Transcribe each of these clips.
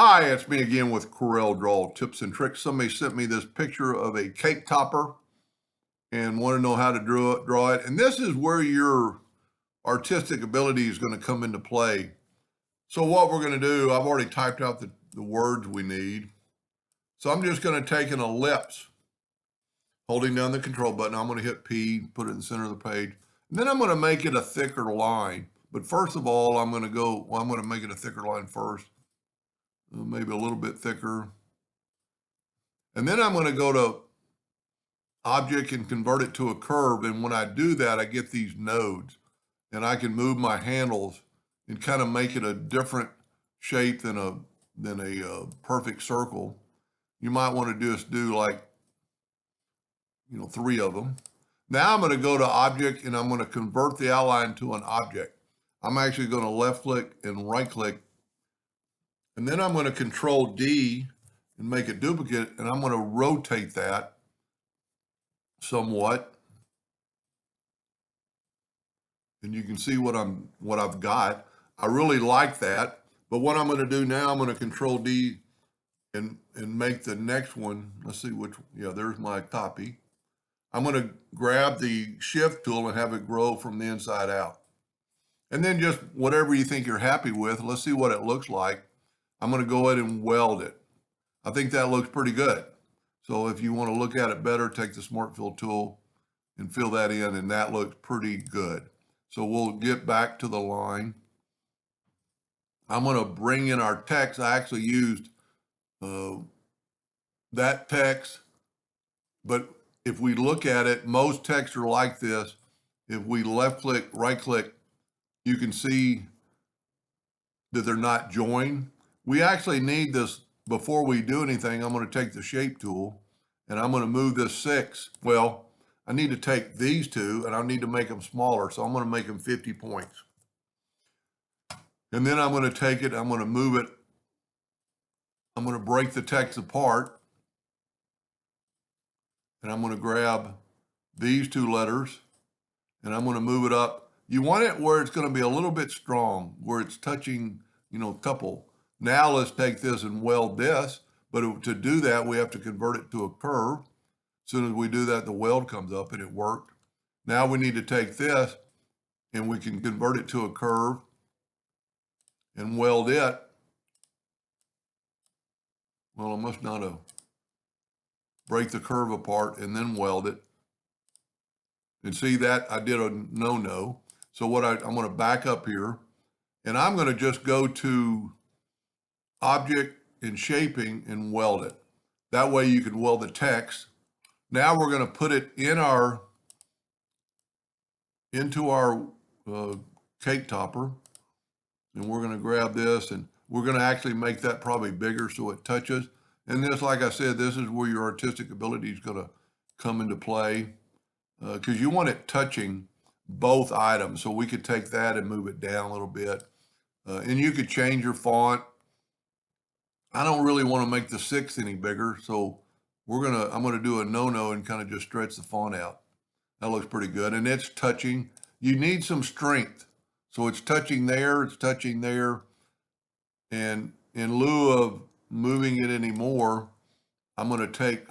Hi, it's me again with CorelDraw tips and tricks. Somebody sent me this picture of a cake topper and want to know how to draw it. And this is where your artistic ability is going to come into play. So what we're going to do, I've already typed out the words we need. So I'm just going to take an ellipse, holding down the control button. I'm going to hit P, put it in the center of the page. And then I'm going to make it a thicker line. But first of all, I'm going to make it a thicker line first. Maybe a little bit thicker. And then I'm going to go to object and convert it to a curve. And when I do that, I get these nodes and I can move my handles and kind of make it a different shape than a perfect circle. You might want to just do like, 3 of them. Now I'm going to go to object and I'm going to convert the outline to an object. I'm actually going to left click and right click. And then I'm going to control D and make a duplicate, and I'm going to rotate that somewhat. And you can see what I've got. I really like that. But what I'm going to do now, I'm going to control D and make the next one. Let's see which, there's my copy. I'm going to grab the shift tool and have it grow from the inside out. And then just whatever you think you're happy with, let's see what it looks like. I'm going to go ahead and weld it. I think that looks pretty good. So if you want to look at it better, take the Smart Fill tool and fill that in, and that looks pretty good. So we'll get back to the line. I'm going to bring in our text. I actually used that text, but if we look at it, most texts are like this. If we left click, right click, you can see that they're not joined. We actually need this before we do anything. I'm going to take the shape tool and I'm going to move this 6. Well, I need to take these two and I need to make them smaller. So I'm going to make them 50 points. And then I'm going to take it, I'm going to move it. I'm going to break the text apart. And I'm going to grab these 2 letters and I'm going to move it up. You want it where it's going to be a little bit strong, where it's touching, a couple. Now let's take this and weld this. But to do that, we have to convert it to a curve. As soon as we do that, the weld comes up and it worked. Now we need to take this and we can convert it to a curve and weld it. Well, I must not have break the curve apart and then weld it. And see that I did a no-no. So what I'm going to back up here and I'm going to just go to object and shaping and weld it. That way you can weld the text. Now we're going to put it into our cake topper. And we're going to grab this and we're going to actually make that probably bigger so it touches. And this, like I said, this is where your artistic ability is going to come into play because you want it touching both items. So we could take that and move it down a little bit. And you could change your font. I don't really want to make the 6 any bigger. So I'm going to do a no-no and kind of just stretch the font out. That looks pretty good. And it's touching. You need some strength. So it's touching there, it's touching there. And in lieu of moving it anymore, I'm going to take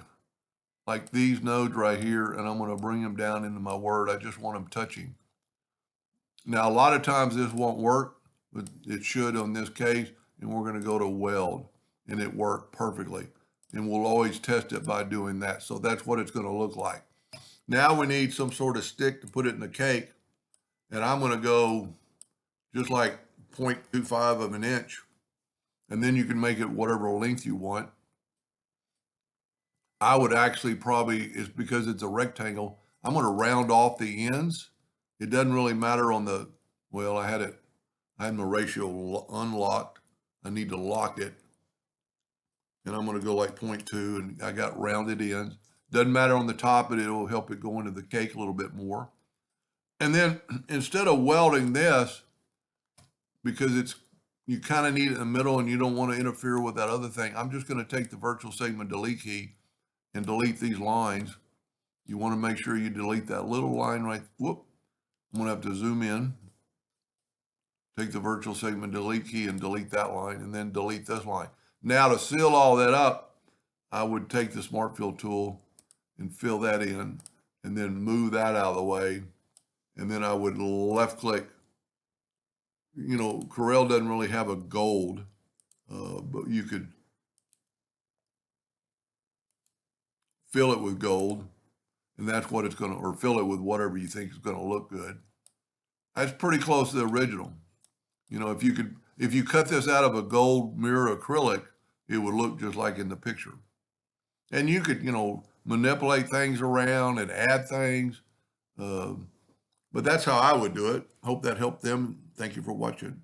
like these nodes right here and I'm going to bring them down into my word. I just want them touching. Now, a lot of times this won't work, but it should on this case. And we're going to go to weld and it worked perfectly. And we'll always test it by doing that. So that's what it's going to look like. Now we need some sort of stick to put it in the cake. And I'm going to go just like 0.25 of an inch. And then you can make it whatever length you want. I would actually it's because it's a rectangle, I'm going to round off the ends. It doesn't really matter on I had my ratio unlocked. I need to lock it. And I'm going to go like 0.2 and I got rounded ends. Doesn't matter on the top, but it'll help it go into the cake a little bit more. And then instead of welding this, because you kind of need it in the middle and you don't want to interfere with that other thing, I'm just going to take the virtual segment delete key and delete these lines. You want to make sure you delete that little line right. Whoop. I'm going to have to zoom in, take the virtual segment delete key and delete that line and then delete this line. Now to seal all that up, I would take the Smart Fill tool and fill that in and then move that out of the way. And then I would left click. You know, Corel doesn't really have a gold, but you could fill it with gold, and that's what it's going to, or fill it with whatever you think is going to look good. That's pretty close to the original. You know, if you cut this out of a gold mirror acrylic, it would look just like in the picture. And you could, you know, manipulate things around and add things. But that's how I would do it. Hope that helped them. Thank you for watching.